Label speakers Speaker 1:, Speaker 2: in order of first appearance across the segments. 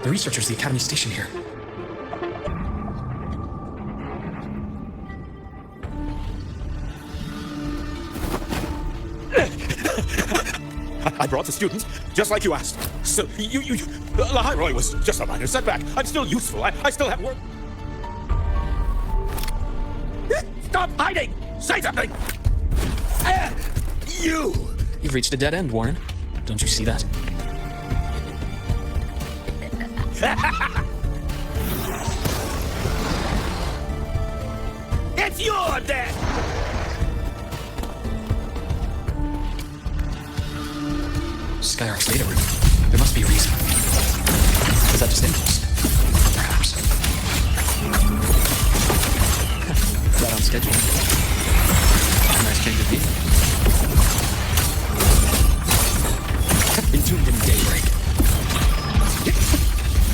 Speaker 1: The researchers, the Academy station here.
Speaker 2: I brought the students, just like you asked. So, Lahairoi was just a minor setback. I'm still useful. I still have work. Stop hiding! Say something!
Speaker 1: You've reached a dead end, Warren. Don't you see that?
Speaker 2: It's your death!
Speaker 1: Skyark's data room. There must be a reason. Is that just impulse? Perhaps. Right on schedule. Nice change of beat. Entombed in daybreak.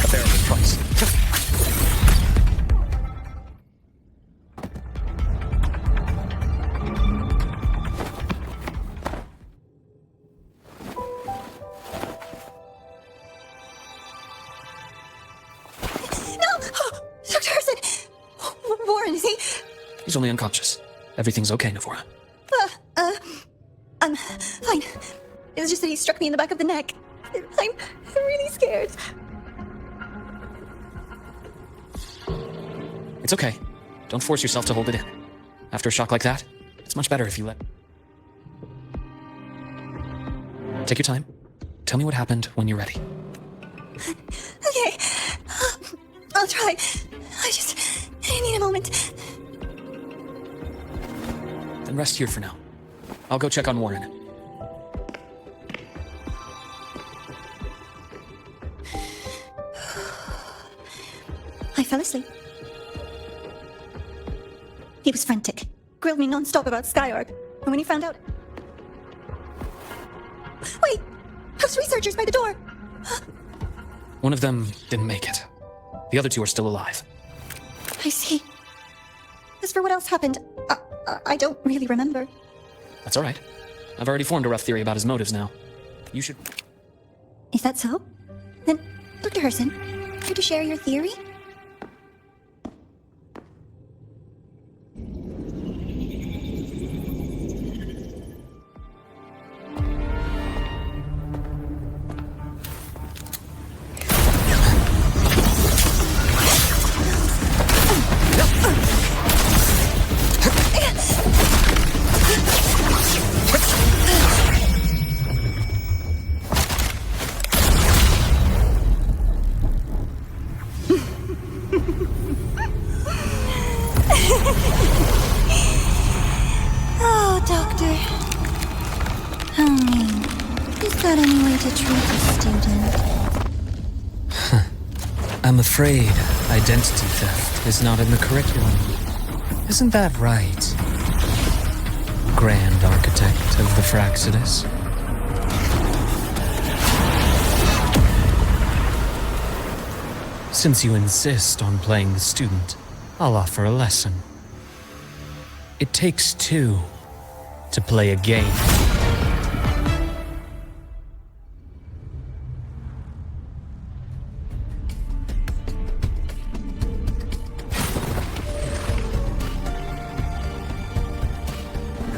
Speaker 1: A bearable price. He's only unconscious. Everything's okay, Navora.
Speaker 3: I'm fine. It was just that he struck me in the back of the neck. I'm really scared.
Speaker 1: It's okay. Don't force yourself to hold it in. After a shock like that, it's much better if you let... Take your time. Tell me what happened when you're ready.
Speaker 3: Okay. I'll try. I need a moment.
Speaker 1: Then rest here for now. I'll go check on Warren.
Speaker 3: I fell asleep. He was frantic. Grilled me non-stop about Skyark. And when he found out... Wait! Those researchers by the door!
Speaker 1: One of them didn't make it. The other two are still alive.
Speaker 3: I see. As for what else happened, I don't really remember.
Speaker 1: That's all right. I've already formed a rough theory about his motives now. You should...
Speaker 3: Is that so? Then, Dr. Herson, care to share your theory? Oh, Doctor. I mean, is that any way to treat a student?
Speaker 1: I'm afraid identity theft is not in the curriculum. Isn't that right, Grand Architect of the Fraxidus? Since you insist on playing the student, I'll offer a lesson. It takes two to play a game.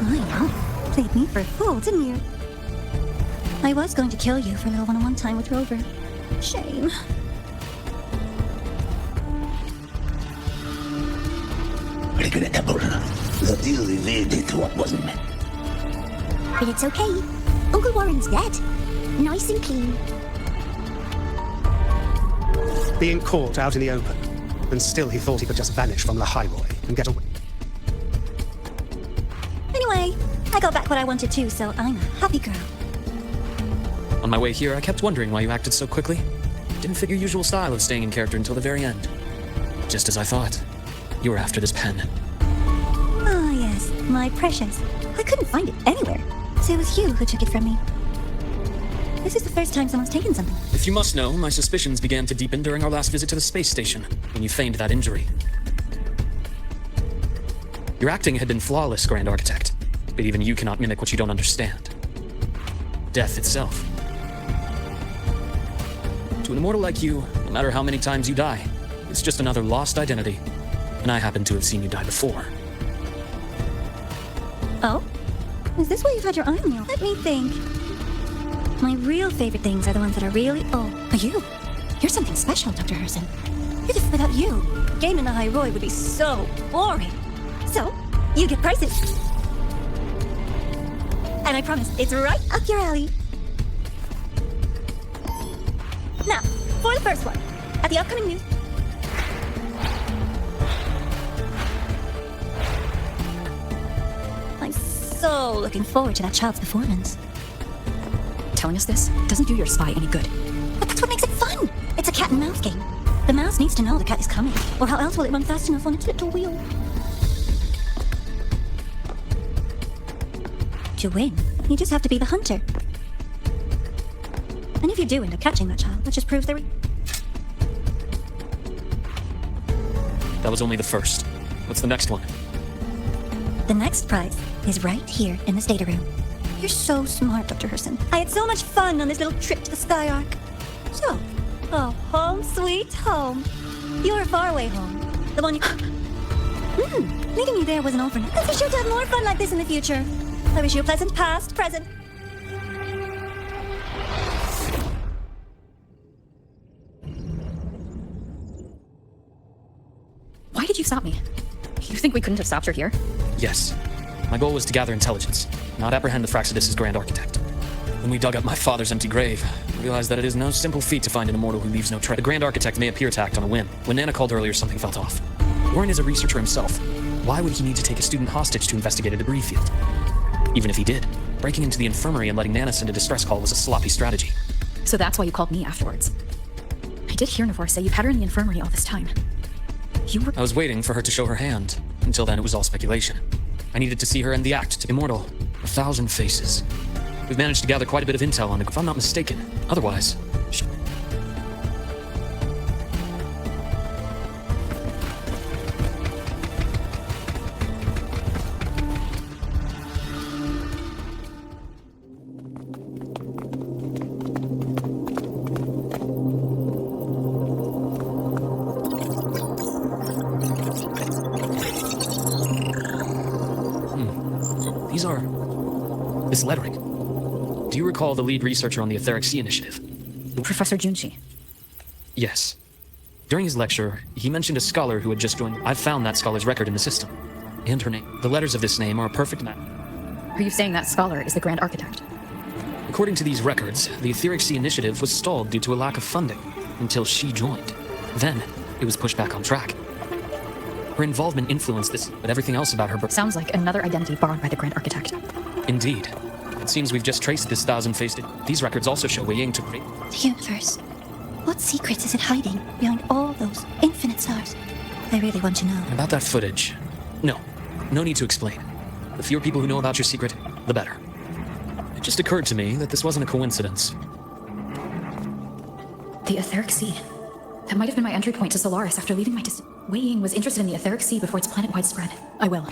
Speaker 3: Well, played me for a fool, didn't you? I was going to kill you for a little one-on-one time with Rover. Shame. But it's okay. Uncle Warren's dead. Nice and clean.
Speaker 4: Being caught out in the open, and still he thought he could just vanish from Lahairoi and get away.
Speaker 3: Anyway, I got back what I wanted too, so I'm a happy girl.
Speaker 1: On my way here, I kept wondering why you acted so quickly. Didn't fit your usual style of staying in character until the very end. Just as I thought. You were after this pen.
Speaker 3: Ah, yes, my precious. I couldn't find it anywhere, so it was you who took it from me. This is the first time someone's taken something.
Speaker 1: If you must know, my suspicions began to deepen during our last visit to the space station, when you feigned that injury. Your acting had been flawless, Grand Architect, but even you cannot mimic what you don't understand. Death itself. To an immortal like you, No matter how many times you die, it's just another lost identity. And I happen to have seen you die before.
Speaker 3: Oh? Is this why you've had your eye on me? Let me think. My real favorite things are the ones that are really old. You're something special, Dr. Herson. Without you, game in the High Roy would be so boring. So, you get prizes. And I promise, it's right up your alley. Now, for the first one, at the upcoming news... I'm so looking forward to that child's performance.
Speaker 5: Telling us this doesn't do your spy any good.
Speaker 3: But that's what makes it fun! It's a cat and mouse game. The mouse needs to know the cat is coming, or how else will it run fast enough on its little wheel? To win, you just have to be the hunter. And if you do end up catching that child, that just proves there...
Speaker 1: That was only the first. What's the next one?
Speaker 3: The next prize is right here in the Stata Room. You're so smart, Dr. Herson. I had so much fun on this little trip to the Sky Ark. So, home sweet home. Your faraway home. The one you... Meeting you there wasn't all for nothing. Let's be sure to have more fun like this in the future. I wish you a pleasant past, present.
Speaker 5: Why did you stop me? You think we couldn't have stopped her here?
Speaker 1: Yes. My goal was to gather intelligence, not apprehend the Fraxidus' Grand Architect. When we dug up my father's empty grave, I realized that it is no simple feat to find an immortal who leaves no trace. The Grand Architect may appear to act on a whim. When Nana called earlier, something felt off. Warren is a researcher himself. Why would he need to take a student hostage to investigate a debris field? Even if he did, breaking into the infirmary and letting Nana send a distress call was a sloppy strategy.
Speaker 5: So that's why you called me afterwards. I did hear Navor say you've had her in the infirmary all this time.
Speaker 1: I was waiting for her to show her hand. Until then, it was all speculation. I needed to see her end the act. Immortal. 1,000 faces. We've managed to gather quite a bit of intel on it, if I'm not mistaken. Otherwise... These are... this lettering. Do you recall the lead researcher on the Etheric Sea Initiative?
Speaker 5: Professor Junshi.
Speaker 1: Yes. During his lecture, he mentioned a scholar who had just joined. I've found that scholar's record in the system. And her name. The letters of this name are a perfect match.
Speaker 5: Are you saying that scholar is the Grand Architect?
Speaker 1: According to these records, the Etheric Sea Initiative was stalled due to a lack of funding, until she joined. Then, it was pushed back on track. Her involvement influenced this, but everything else about her...
Speaker 5: Sounds like another identity borrowed by the Grand Architect.
Speaker 1: Indeed. It seems we've just traced this 1,000-faced... These records also show Wei Ying to create...
Speaker 3: The universe. What secrets is it hiding behind all those infinite stars? I really want to know.
Speaker 1: About that footage... No need to explain. The fewer people who know about your secret, the better. It just occurred to me that this wasn't a coincidence.
Speaker 5: The Etheric Sea. That might have been my entry point to Solaris after leaving my Wei Ying was interested in the Etheric Sea before its planet-wide spread. I will.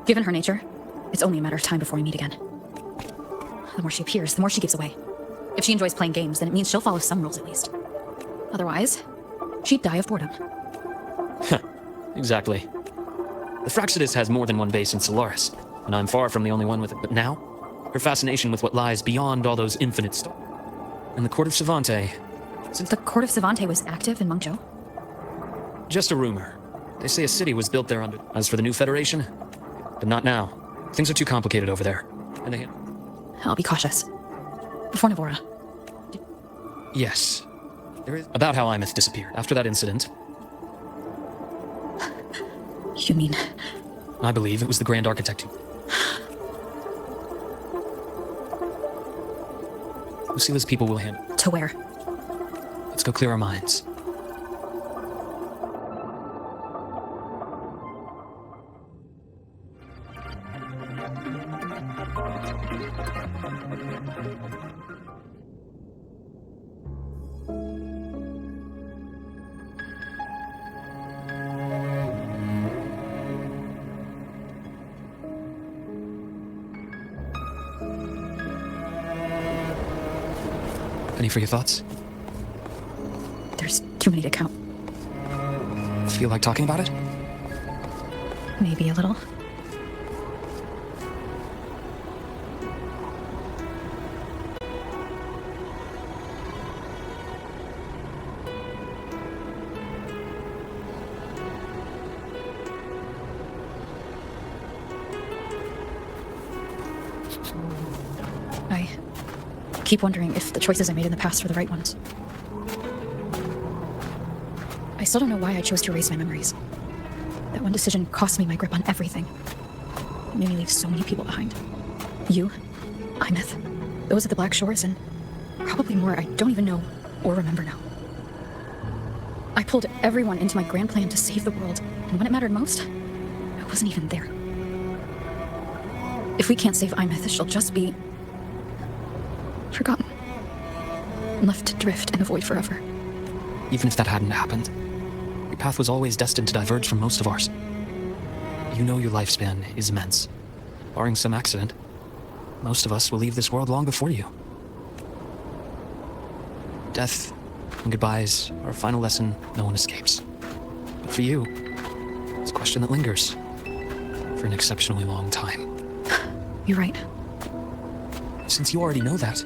Speaker 5: Given her nature, it's only a matter of time before we meet again. The more she appears, the more she gives away. If she enjoys playing games, then it means she'll follow some rules at least. Otherwise, she'd die of boredom.
Speaker 1: Exactly. The Fraxidus has more than one base in Solaris, and I'm far from the only one with it. But now, her fascination with what lies beyond all those infinite stars. And the Court of Savante...
Speaker 5: The Court of Savante was active in Mengzhou?
Speaker 1: Just a rumor. They say a city was built there under... As for the new Federation, but not now. Things are too complicated over there. And they...
Speaker 5: I'll be cautious. Before Navora.
Speaker 1: Yes. There is... About how Imeth disappeared. After that incident...
Speaker 5: You mean...
Speaker 1: I believe it was the Grand Architect who... Lucila's people will handle...
Speaker 5: To where?
Speaker 1: Let's go clear our minds. Any for your thoughts?
Speaker 5: There's Too many to count.
Speaker 1: Feel like talking about it?
Speaker 5: Maybe a little. I keep wondering if the choices I made in the past were the right ones. I still don't know why I chose to erase my memories. That one decision cost me my grip on everything. It made me leave so many people behind. You, Imeth, those at the Black Shores, and probably more I don't even know or remember now. I pulled everyone into my grand plan to save the world, and when it mattered most, I wasn't even there. If we can't save Imeth, she'll just be forgotten. And left to drift in the void forever.
Speaker 1: Even if that hadn't happened, your path was always destined to diverge from most of ours. You know your lifespan is immense. Barring some accident, most of us will leave this world long before you. Death and goodbyes are a final lesson no one escapes. But for you, it's a question that lingers for an exceptionally long time.
Speaker 5: You're right.
Speaker 1: Since you already know that,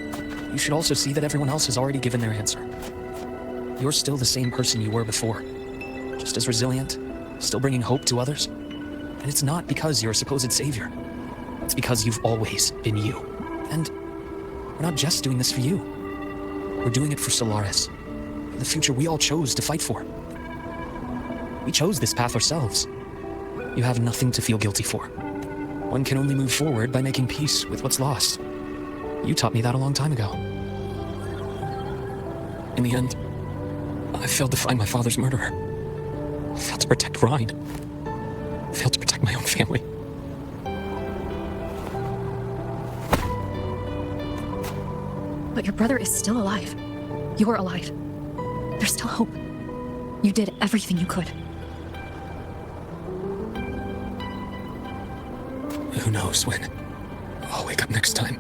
Speaker 1: you should also see that everyone else has already given their answer. You're still the same person you were before, just as resilient, still bringing hope to others. And it's not because you're a supposed savior. It's because you've always been you. And we're not just doing this for you. We're doing it for Solaris, for the future we all chose to fight for. We chose this path ourselves. You have nothing to feel guilty for. One can only move forward by making peace with what's lost. You taught me that a long time ago. In the end, I failed to find my father's murderer. I failed to protect Ryan. I failed to protect my own family.
Speaker 5: But your brother is still alive. You're alive. There's still hope. You did everything you could.
Speaker 1: Who knows when I'll wake up next time.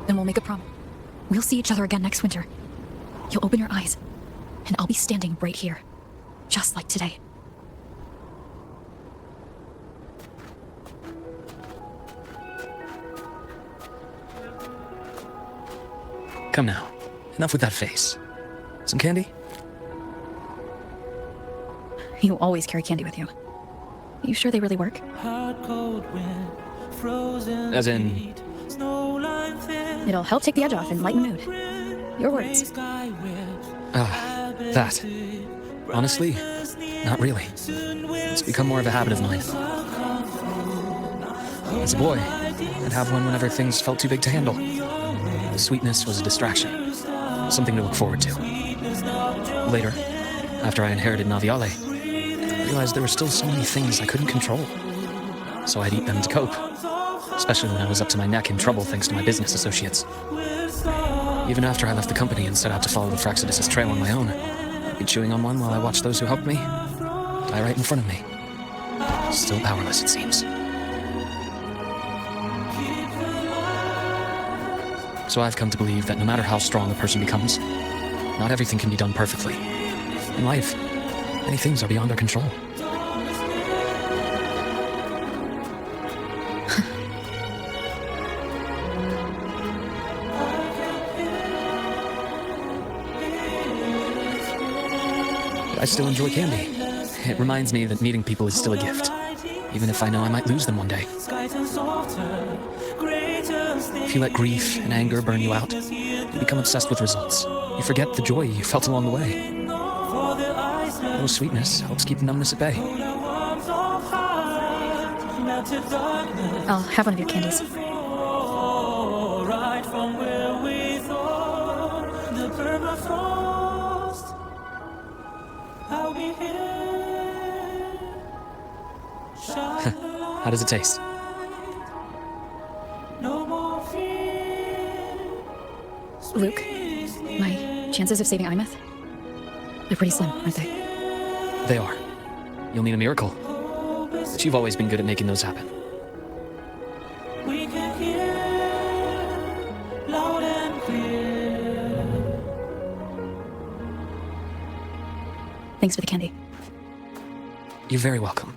Speaker 5: Then we'll make a prom. We'll see each other again next winter. You'll open your eyes, and I'll be standing right here. Just like today.
Speaker 1: Come now. Enough with that face. Some candy?
Speaker 5: You always carry candy with you. You sure they really work?
Speaker 1: As in...
Speaker 5: It'll help take the edge off and lighten the mood. Your words.
Speaker 1: That. Honestly, not really. It's become more of a habit of mine. As a boy, I'd have one whenever things felt too big to handle. The sweetness was a distraction, something to look forward to. Later, after I inherited Naviale, I realized there were still so many things I couldn't control. So I'd eat them to cope, especially when I was up to my neck in trouble thanks to my business associates. Even after I left the company and set out to follow the Fraxidus' trail on my own, I'd be chewing on one while I watched those who helped me die right in front of me. Still powerless, it seems. So I've come to believe that no matter how strong a person becomes, not everything can be done perfectly. In life, many things are beyond our control. I still enjoy candy. It reminds me that meeting people is still a gift, even if I know I might lose them one day. If you let grief and anger burn you out, you become obsessed with results. You forget the joy you felt along the way. A little sweetness helps keep numbness at bay.
Speaker 5: I'll have one of your candies.
Speaker 1: How does it taste?
Speaker 5: Luke, my chances of saving Imeth? They're pretty slim, aren't they?
Speaker 1: They are. You'll need a miracle. But you've always been good at making those happen.
Speaker 5: Thanks for the candy.
Speaker 1: You're very welcome.